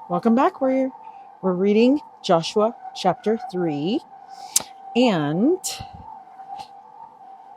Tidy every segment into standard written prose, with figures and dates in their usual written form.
Welcome back, warrior. We're reading Joshua chapter 3, and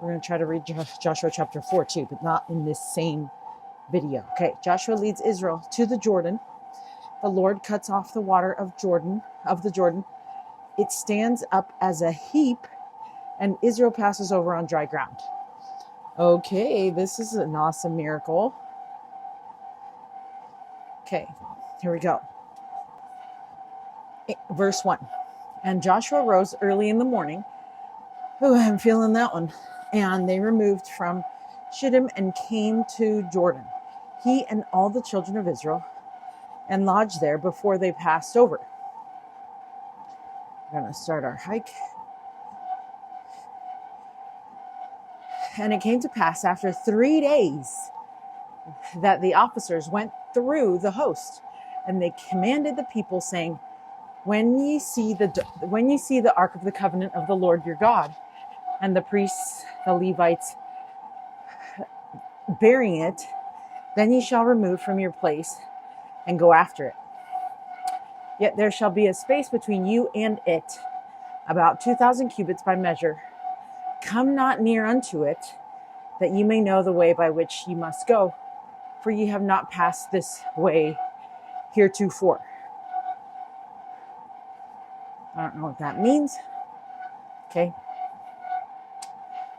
we're going to try to read Joshua chapter 4 too, but not in this same video. Okay, Joshua leads Israel to the Jordan. The Lord cuts off the water of the Jordan. It stands up as a heap, and Israel passes over on dry ground. Okay, this is an awesome miracle. Okay, here we go. Verse 1. And Joshua rose early in the morning. Oh, I'm feeling that one. And they removed from Shittim and came to Jordan, he and all the children of Israel, and lodged there before they passed over. We're going to start our hike. And it came to pass after 3 days that the officers went through the host, and they commanded the people, saying, When ye see the ark of the covenant of the Lord your God, and the priests, the Levites, bearing it, then ye shall remove from your place and go after it. Yet there shall be a space between you and it, about 2,000 cubits by measure. Come not near unto it, that ye may know the way by which ye must go, for ye have not passed this way heretofore. I don't know what that means. Okay.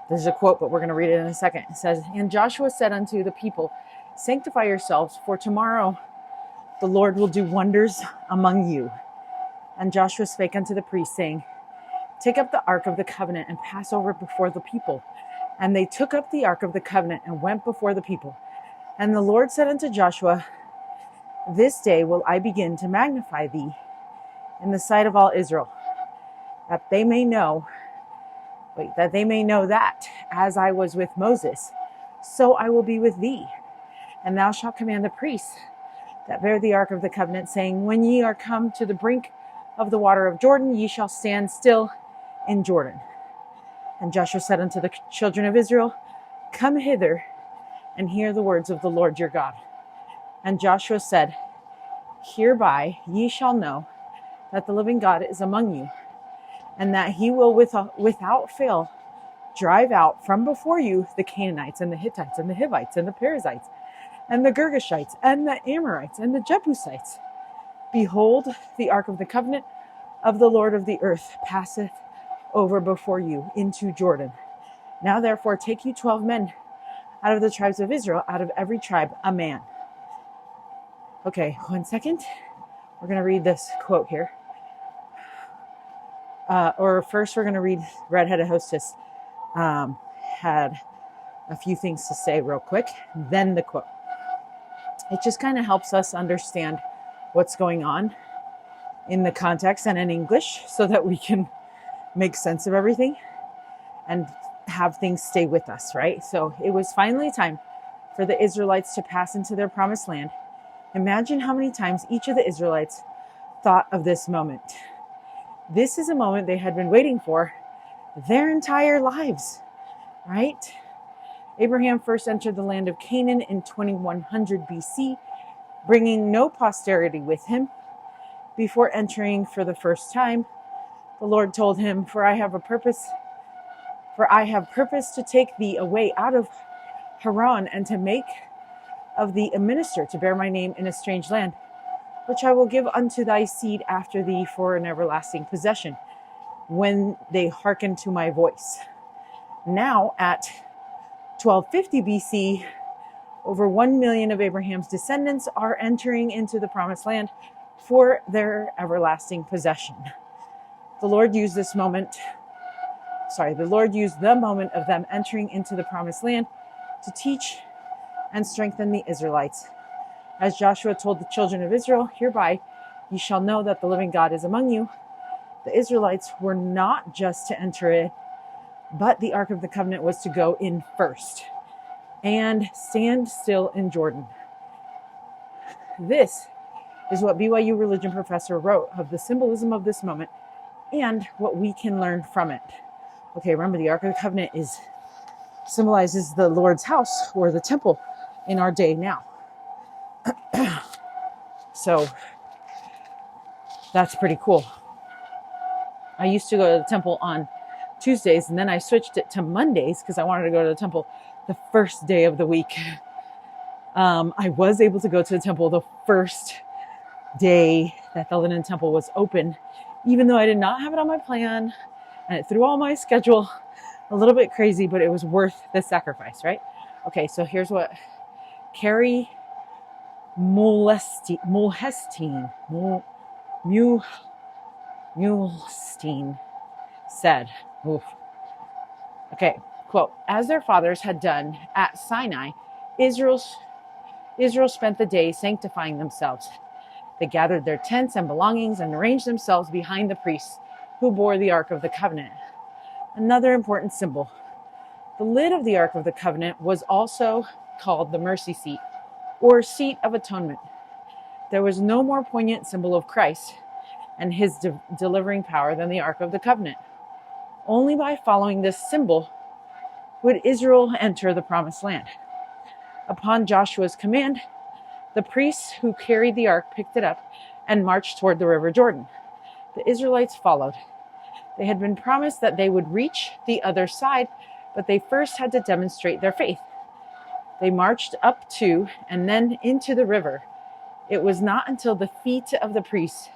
There's a quote, but we're going to read it in a second. It says, And Joshua said unto the people, Sanctify yourselves, for tomorrow the Lord will do wonders among you. And Joshua spake unto the priests, saying, Take up the ark of the covenant and pass over before the people. And they took up the ark of the covenant and went before the people. And the Lord said unto Joshua, This day will I begin to magnify thee in the sight of all Israel, that they may know that, as I was with Moses, so I will be with thee. And thou shalt command the priests that bear the ark of the covenant, saying, When ye are come to the brink of the water of Jordan, ye shall stand still in Jordan. And Joshua said unto the children of Israel, Come hither and hear the words of the Lord your God. And Joshua said, Hereby ye shall know that the living God is among you, and that he will without fail drive out from before you the Canaanites and the Hittites and the Hivites and the Perizzites and the Girgashites and the Amorites and the Jebusites. Behold, the ark of the covenant of the Lord of the earth passeth over before you into Jordan. Now therefore take you 12 men out of the tribes of Israel, out of every tribe a man. Okay, 1 second. We're going to read this quote here. Or first we're going to read Redheaded Hostess had a few things to say real quick, then the quote. It just kind of helps us understand what's going on in the context and in English so that we can make sense of everything and have things stay with us, right? So it was finally time for the Israelites to pass into their promised land. Imagine how many times each of the Israelites thought of this moment. This is a moment they had been waiting for their entire lives, right? Abraham first entered the land of Canaan in 2100 BC, bringing no posterity with him. Before entering for the first time, the Lord told him, For I have purpose to take thee away out of Haran, and to make of thee a minister to bear my name in a strange land, which I will give unto thy seed after thee for an everlasting possession, when they hearken to my voice. Now at 1250 BC, over 1 million of Abraham's descendants are entering into the promised land for their everlasting possession. The Lord used the moment of them entering into the promised land to teach and strengthen the Israelites. As Joshua told the children of Israel, Hereby ye shall know that the living God is among you. The Israelites were not just to enter it, but the Ark of the Covenant was to go in first and stand still in Jordan. This is what BYU religion professor wrote of the symbolism of this moment and what we can learn from it. Okay, remember the Ark of the Covenant symbolizes the Lord's house or the temple in our day now. So That's pretty cool. I used to go to the temple on Tuesdays, and then I switched it to Mondays because I wanted to go to the temple the first day of the week. I was able to go to the temple the first day that the Linen Temple was open, even though I did not have it on my plan, and it threw all my schedule a little bit crazy, but it was worth the sacrifice, right? Okay, so here's what Carrie Mulestein said. Oof. Okay, quote, as their fathers had done at Sinai, Israel spent the day sanctifying themselves. They gathered their tents and belongings and arranged themselves behind the priests who bore the Ark of the Covenant. Another important symbol. The lid of the Ark of the Covenant was also called the mercy seat, or seat of atonement. There was no more poignant symbol of Christ and his delivering power than the Ark of the Covenant. Only by following this symbol would Israel enter the Promised Land. Upon Joshua's command, the priests who carried the ark picked it up and marched toward the river Jordan. The Israelites followed. They had been promised that they would reach the other side, but they first had to demonstrate their faith. They marched up to and then into the river. It was not until the feet of the priests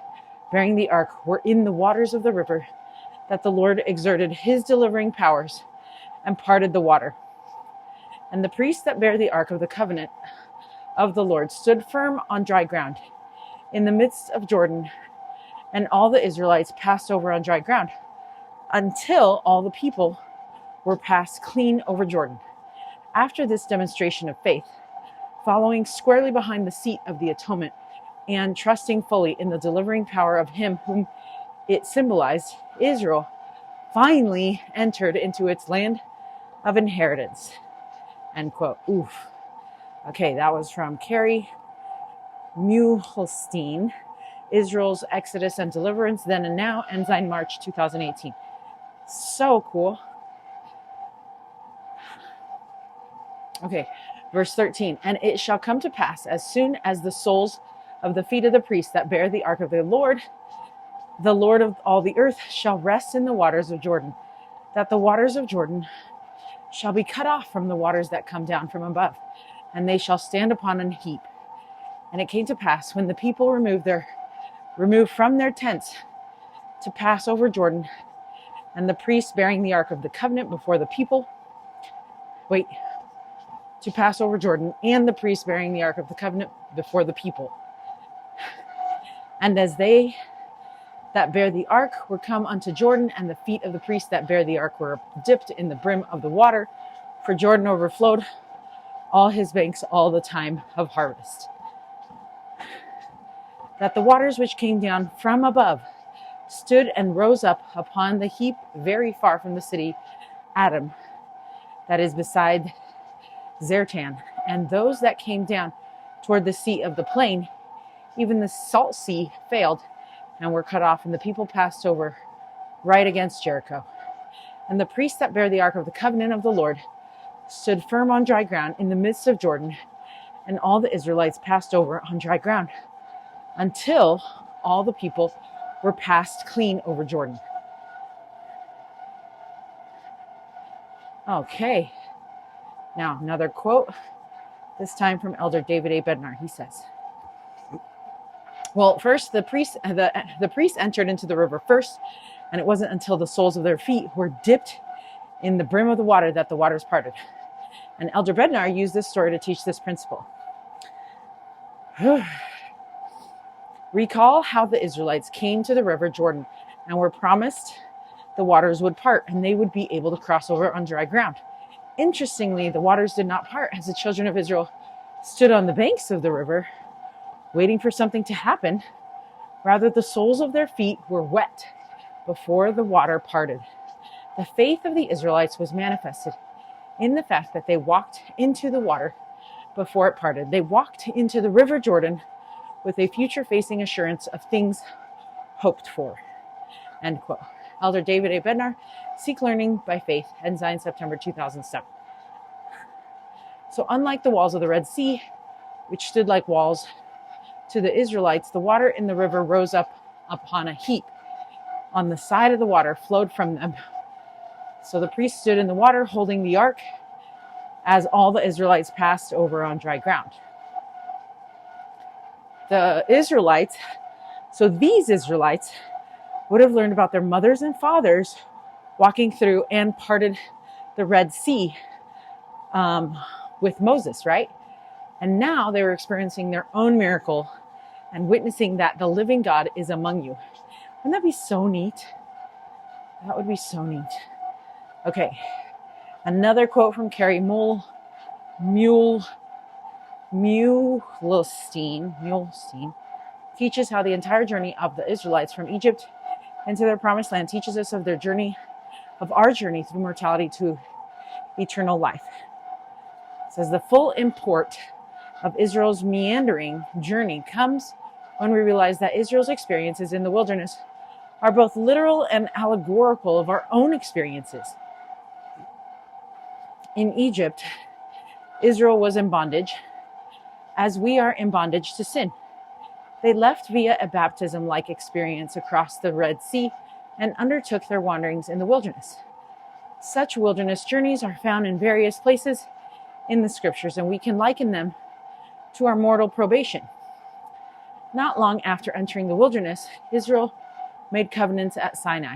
bearing the ark were in the waters of the river that the Lord exerted his delivering powers and parted the water. And the priests that bear the ark of the covenant of the Lord stood firm on dry ground in the midst of Jordan, and all the Israelites passed over on dry ground until all the people were passed clean over Jordan. After this demonstration of faith, following squarely behind the seat of the atonement and trusting fully in the delivering power of him whom it symbolized, Israel finally entered into its land of inheritance. End quote. Oof. Okay, that was from Carrie Mulestein, Israel's Exodus and Deliverance, Then and Now, Ensign, March 2018. So cool. Okay, verse 13. And it shall come to pass, as soon as the soles of the feet of the priests that bear the ark of the Lord of all the earth, shall rest in the waters of Jordan, that the waters of Jordan shall be cut off from the waters that come down from above, and they shall stand upon an heap. And it came to pass, when the people removed from their tents to pass over Jordan, and the priests bearing the ark of the covenant before the people, to pass over Jordan, and the priests bearing the ark of the covenant before the people. And as they that bear the ark were come unto Jordan, and the feet of the priests that bear the ark were dipped in the brim of the water, for Jordan overflowed all his banks all the time of harvest. That the waters which came down from above stood and rose up upon the heap very far from the city Adam, that is beside Zertan, and those that came down toward the sea of the plain, even the salt sea failed and were cut off, and the people passed over right against Jericho. And the priests that bear the ark of the covenant of the Lord stood firm on dry ground in the midst of Jordan, and all the Israelites passed over on dry ground until all the people were passed clean over Jordan. Okay. Now, another quote, this time from Elder David A. Bednar. He says, well, first, the priests entered into the river first, and it wasn't until the soles of their feet were dipped in the brim of the water that the waters parted. And Elder Bednar used this story to teach this principle. Recall how the Israelites came to the river Jordan and were promised the waters would part and they would be able to cross over on dry ground. Interestingly, the waters did not part as the children of Israel stood on the banks of the river, waiting for something to happen. Rather, the soles of their feet were wet before the water parted. The faith of the Israelites was manifested in the fact that they walked into the water before it parted. They walked into the river Jordan with a future-facing assurance of things hoped for. End quote. Elder David A. Bednar, Seek Learning by Faith, Ensign, September 2007. So unlike the walls of the Red Sea, which stood like walls to the Israelites, the water in the river rose up upon a heap on the side of the water flowed from them. So the priest stood in the water holding the ark as all the Israelites passed over on dry ground. These Israelites would have learned about their mothers and fathers walking through and parted the Red Sea with Moses, right? And now they were experiencing their own miracle and witnessing that the living God is among you. Wouldn't that be so neat? That would be so neat. Okay, another quote from Carrie Mulestein teaches how the entire journey of the Israelites from Egypt into their promised land teaches us of our journey through mortality to eternal life. It says the full import of Israel's meandering journey comes when we realize that Israel's experiences in the wilderness are both literal and allegorical of our own experiences. In Egypt, Israel was in bondage, as we are in bondage to sin. They left via a baptism-like experience across the Red Sea and undertook their wanderings in the wilderness. Such wilderness journeys are found in various places in the scriptures, and we can liken them to our mortal probation. Not long after entering the wilderness, Israel made covenants at Sinai.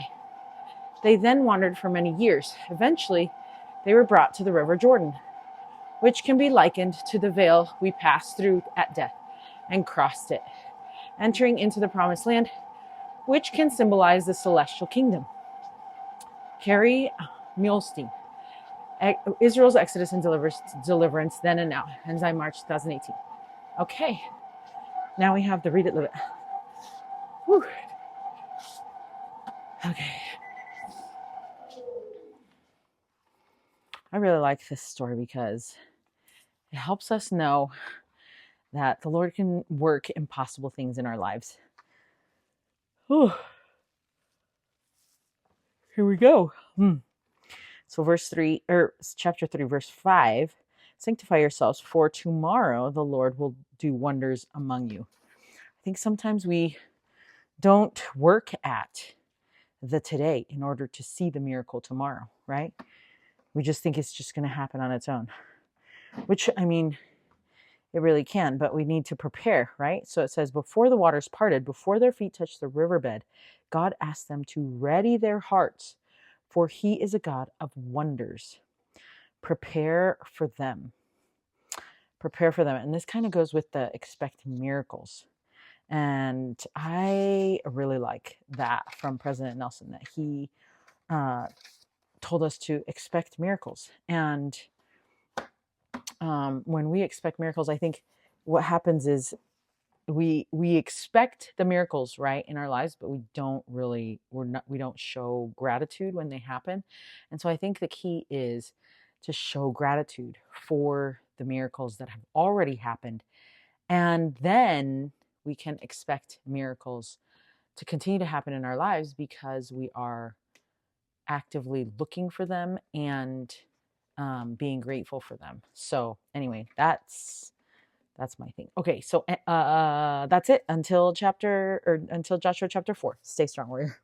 They then wandered for many years. Eventually, they were brought to the river Jordan, which can be likened to the veil we passed through at death and crossed it, entering into the promised land, which can symbolize the celestial kingdom. Carrie Mulestein, Israel's Exodus and Deliverance Then and Now, Enzyme March 2018. Okay, now we have the Read It, Live It. Whew. Okay. I really like this story because it helps us know that the Lord can work impossible things in our lives. Whew. Here we go. So chapter 3, verse 5, sanctify yourselves, for tomorrow the Lord will do wonders among you. I think sometimes we don't work at the today in order to see the miracle tomorrow, right? We just think it's just going to happen on its own, which, I mean, it really can, but we need to prepare, right? So it says, before the waters parted, before their feet touched the riverbed, God asked them to ready their hearts, for he is a God of wonders. Prepare for them. Prepare for them. And this kind of goes with the expect miracles. And I really like that from President Nelson, that he told us to expect miracles. And when we expect miracles, I think what happens is we expect the miracles, right, in our lives, but we don't show gratitude when they happen. And so I think the key is to show gratitude for the miracles that have already happened. And then we can expect miracles to continue to happen in our lives because we are actively looking for them and being grateful for them. So anyway, that's my thing. Okay, so that's it until Joshua chapter 4. Stay strong, warrior.